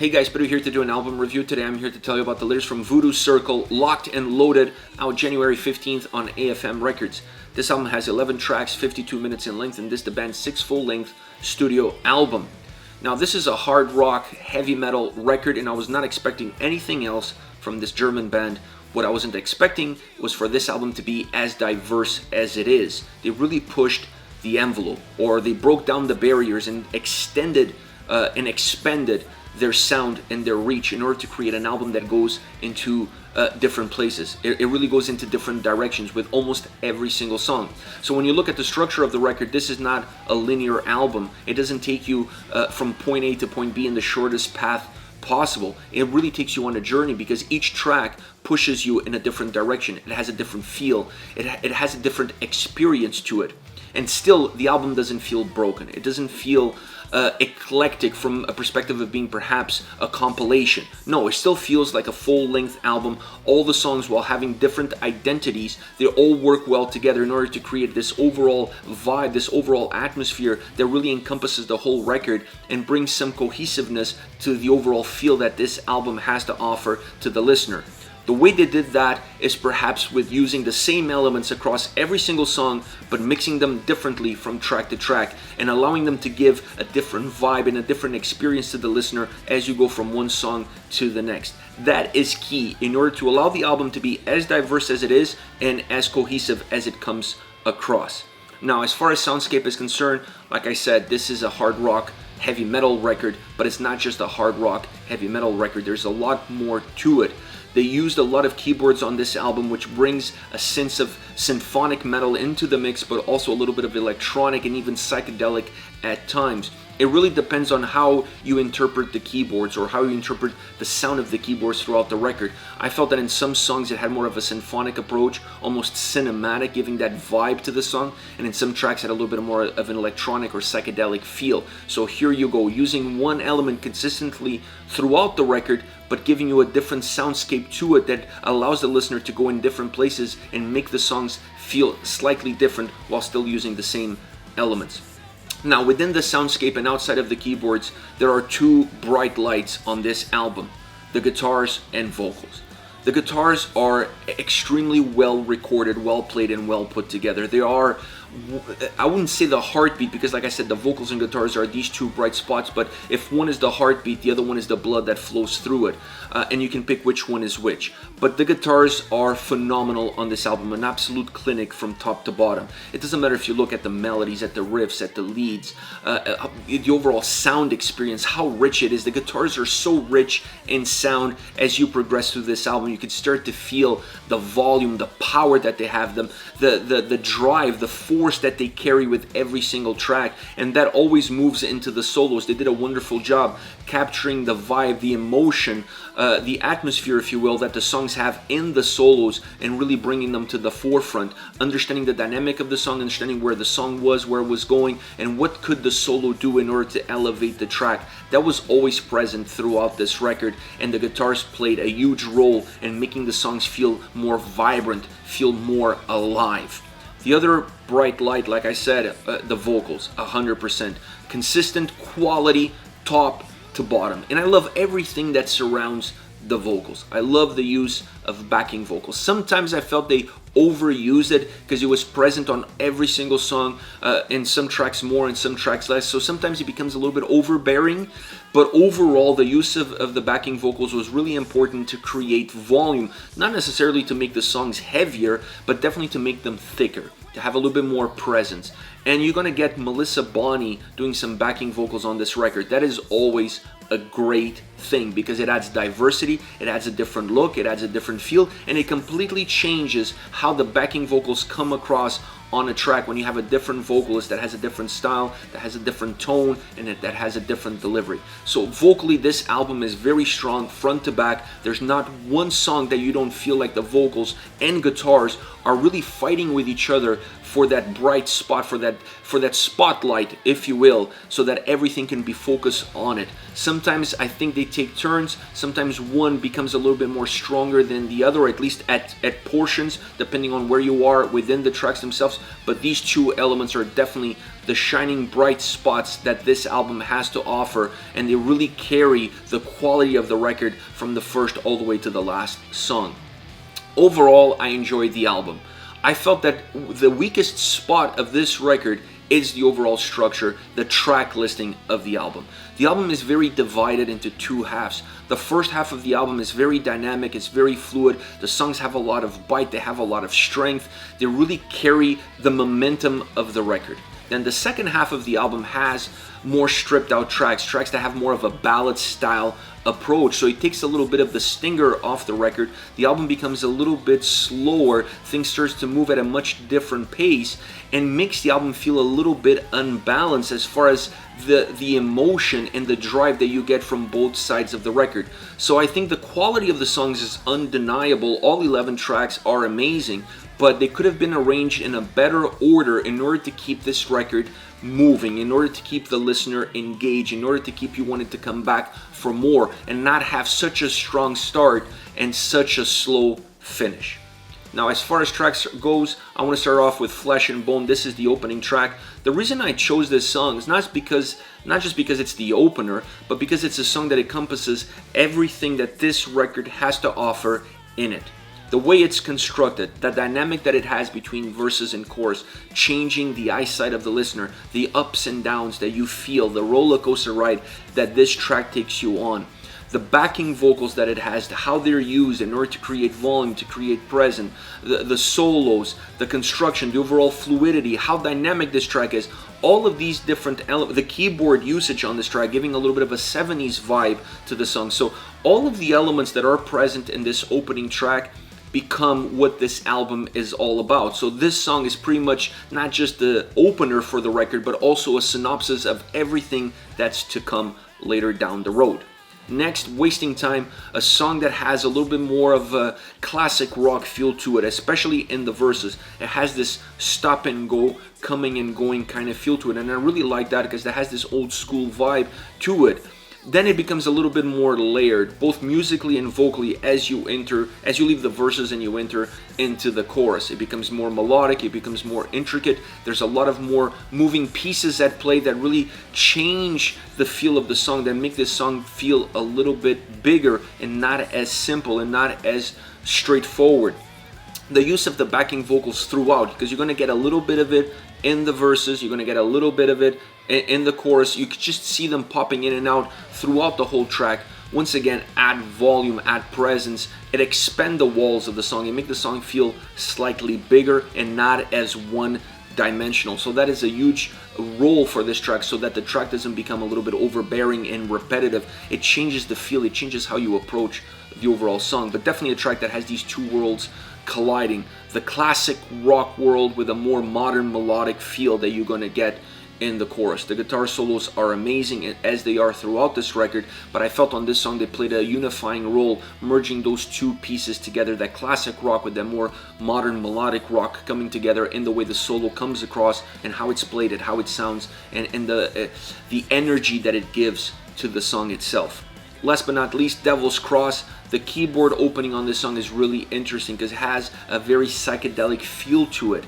Hey guys, Voodoo here to do an album review. Today I'm here to tell you about the latest from Voodoo Circle, Locked and Loaded, out January 15th on AFM Records. This album has 11 tracks, 52 minutes in length, and this is the band's 6th full-length studio album. Now this is a hard rock, heavy metal record, and I was not expecting anything else from this German band. What I wasn't expecting was for this album to be as diverse as it is. They really pushed the envelope, or they broke down the barriers and extended and expanded their sound and their reach in order to create an album that goes into different places. It really goes into different directions with almost every single song. So when you look at the structure of the record, this is not a linear album. It doesn't take you from point A to point B in the shortest path possible. It really takes you on a journey because each track pushes you in a different direction. It has a different feel. It has a different experience to it. And still, the album doesn't feel broken. It doesn't feel eclectic from a perspective of being perhaps a compilation. No, it still feels like a full-length album. All the songs, while having different identities, they all work well together in order to create this overall vibe, this overall atmosphere that really encompasses the whole record and brings some cohesiveness to the overall feel that this album has to offer to the listener. The way they did that is perhaps with using the same elements across every single song, but mixing them differently from track to track and allowing them to give a different vibe and a different experience to the listener as you go from one song to the next. That is key in order to allow the album to be as diverse as it is and as cohesive as it comes across. Now, as far as Soundscape is concerned, like I said, this is a hard rock, heavy metal record, but it's not just a hard rock, heavy metal record. There's a lot more to it. They used a lot of keyboards on this album, which brings a sense of symphonic metal into the mix, but also a little bit of electronic and even psychedelic at times. It really depends on how you interpret the keyboards or how you interpret the sound of the keyboards throughout the record. I felt that in some songs it had more of a symphonic approach, almost cinematic, giving that vibe to the song, and in some tracks it had a little bit more of an electronic or psychedelic feel. So here you go, using one element consistently throughout the record, but giving you a different soundscape to it that allows the listener to go in different places and make the songs feel slightly different while still using the same elements. Now, within the soundscape and outside of the keyboards, there are two bright lights on this album: the guitars and vocals. The guitars are extremely well recorded, well played, and well put together. They are, I wouldn't say the heartbeat, because like I said, the vocals and guitars are these two bright spots, but if one is the heartbeat, the other one is the blood that flows through it, and you can pick which one is which. But the guitars are phenomenal on this album, an absolute clinic from top to bottom. It doesn't matter if you look at the melodies, at the riffs, at the leads, the overall sound experience, how rich it is. The guitars are so rich in sound as you progress through this album. You can start to feel the volume, the power that they have, the drive, the force that they carry with every single track, and that always moves into the solos. They did a wonderful job capturing the vibe, the emotion, the atmosphere, if you will, that the songs have in the solos and really bringing them to the forefront, understanding the dynamic of the song, understanding where the song was, where it was going, and what could the solo do in order to elevate the track. That was always present throughout this record, and the guitars played a huge role in making the songs feel more vibrant, feel more alive. The other bright light, like I said, the vocals, 100%. Consistent quality, top to bottom. And I love everything that surrounds the vocals. I love the use of backing vocals. Sometimes I felt they overused it because it was present on every single song, in some tracks more and some tracks less, so sometimes it becomes a little bit overbearing. But overall, the use of the backing vocals was really important to create volume, not necessarily to make the songs heavier, but definitely to make them thicker, to have a little bit more presence. And you're gonna get Melissa Bonney doing some backing vocals on this record. That is always a great thing because it adds diversity, it adds a different look, it adds a different feel, and it completely changes how the backing vocals come across on a track when you have a different vocalist that has a different style, that has a different tone, and that has a different delivery. So vocally, this album is very strong front to back. There's not one song that you don't feel like the vocals and guitars are really fighting with each other for that bright spot, for that spotlight, if you will, so that everything can be focused on it. Sometimes I think they take turns. Sometimes one becomes a little bit more stronger than the other, or at least at portions, depending on where you are within the tracks themselves. But these two elements are definitely the shining bright spots that this album has to offer, and they really carry the quality of the record from the first all the way to the last song. Overall, I enjoyed the album. I felt that the weakest spot of this record is the overall structure, the track listing of the album. The album is very divided into two halves. The first half of the album is very dynamic, it's very fluid. The songs have a lot of bite, they have a lot of strength. They really carry the momentum of the record. Then the second half of the album has more stripped out tracks that have more of a ballad style approach. So it takes a little bit of the stinger off the record. The album becomes a little bit slower. Things starts to move at a much different pace and makes the album feel a little bit unbalanced as far as the emotion and the drive that you get from both sides of the record. So I think the quality of the songs is undeniable. All 11 tracks are amazing, but they could have been arranged in a better order in order to keep this record moving, in order to keep the listener engaged, in order to keep you wanting to come back for more, and not have such a strong start and such a slow finish. Now, as far as tracks goes, I want to start off with Flesh and Bone. This is the opening track. The reason I chose this song is not just because it's the opener, but because it's a song that encompasses everything that this record has to offer in it. The way it's constructed, the dynamic that it has between verses and chorus, changing the eyesight of the listener, the ups and downs that you feel, the roller coaster ride that this track takes you on, the backing vocals that it has, how they're used in order to create volume, to create presence, the solos, the construction, the overall fluidity, how dynamic this track is. All of these different elements, the keyboard usage on this track, giving a little bit of a 70s vibe to the song. So all of the elements that are present in this opening track become what this album is all about. So this song is pretty much not just the opener for the record, but also a synopsis of everything that's to come later down the road. Next, Wasting Time, a song that has a little bit more of a classic rock feel to it, especially in the verses. It has this stop and go, coming and going kind of feel to it, and I really like that because it has this old school vibe to it. Then it becomes a little bit more layered, both musically and vocally, as you leave the verses and you enter into the chorus. It becomes more melodic, it becomes more intricate. There's a lot of more moving pieces at play that really change the feel of the song, that make this song feel a little bit bigger and not as simple and not as straightforward. The use of the backing vocals throughout, because you're going to get a little bit of it in the verses, you're going to get a little bit of it in the chorus. You could just see them popping in and out throughout the whole track. Once again, add volume, add presence. It expand the walls of the song and make the song feel slightly bigger and not as one-dimensional. So that is a huge role for this track, so that the track doesn't become a little bit overbearing and repetitive. It changes the feel, it changes how you approach the overall song. But definitely a track that has these two worlds colliding. The classic rock world with a more modern melodic feel that you're going to get in the chorus. The guitar solos are amazing, as they are throughout this record, but I felt on this song they played a unifying role, merging those two pieces together, that classic rock with that more modern melodic rock coming together in the way the solo comes across and how it's played, and how it sounds, and the energy that it gives to the song itself. Last but not least, Devil's Cross. The keyboard opening on this song is really interesting because it has a very psychedelic feel to it.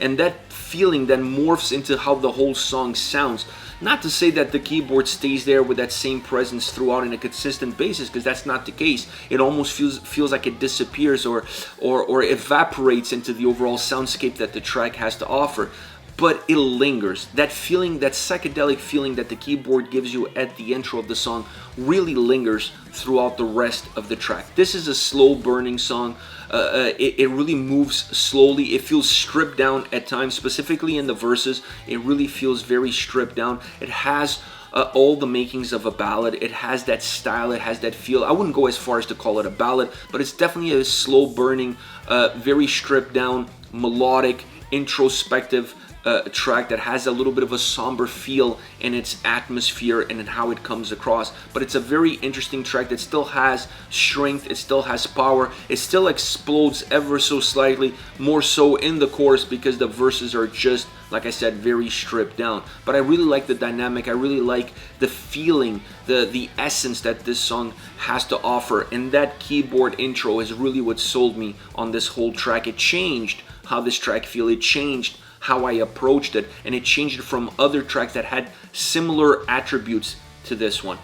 And that feeling then morphs into how the whole song sounds. Not to say that the keyboard stays there with that same presence throughout on a consistent basis, because that's not the case. It almost feels like it disappears or evaporates into the overall soundscape that the track has to offer. But it lingers. That feeling, that psychedelic feeling that the keyboard gives you at the intro of the song really lingers throughout the rest of the track. This is a slow burning song. It really moves slowly. It feels stripped down at times, specifically in the verses. It really feels very stripped down. It has all the makings of a ballad. It has that style, it has that feel. I wouldn't go as far as to call it a ballad, but it's definitely a slow burning, very stripped down, melodic, introspective a track that has a little bit of a somber feel in its atmosphere and in how it comes across. But it's a very interesting track that still has strength, it still has power, it still explodes ever so slightly, more so in the chorus because the verses are just, like I said, very stripped down. But I really like the dynamic, I really like the feeling, the essence that this song has to offer. And that keyboard intro is really what sold me on this whole track. It changed how this track feels, it changed how I approached it, and it changed it from other tracks that had similar attributes to this one.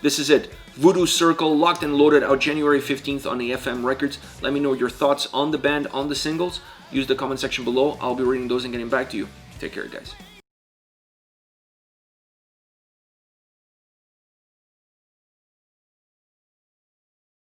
This is it. Voodoo Circle, locked and loaded, out January 15th on AFM Records. Let me know your thoughts on the band, on the singles. Use the comment section below. I'll be reading those and getting back to you. Take care, guys.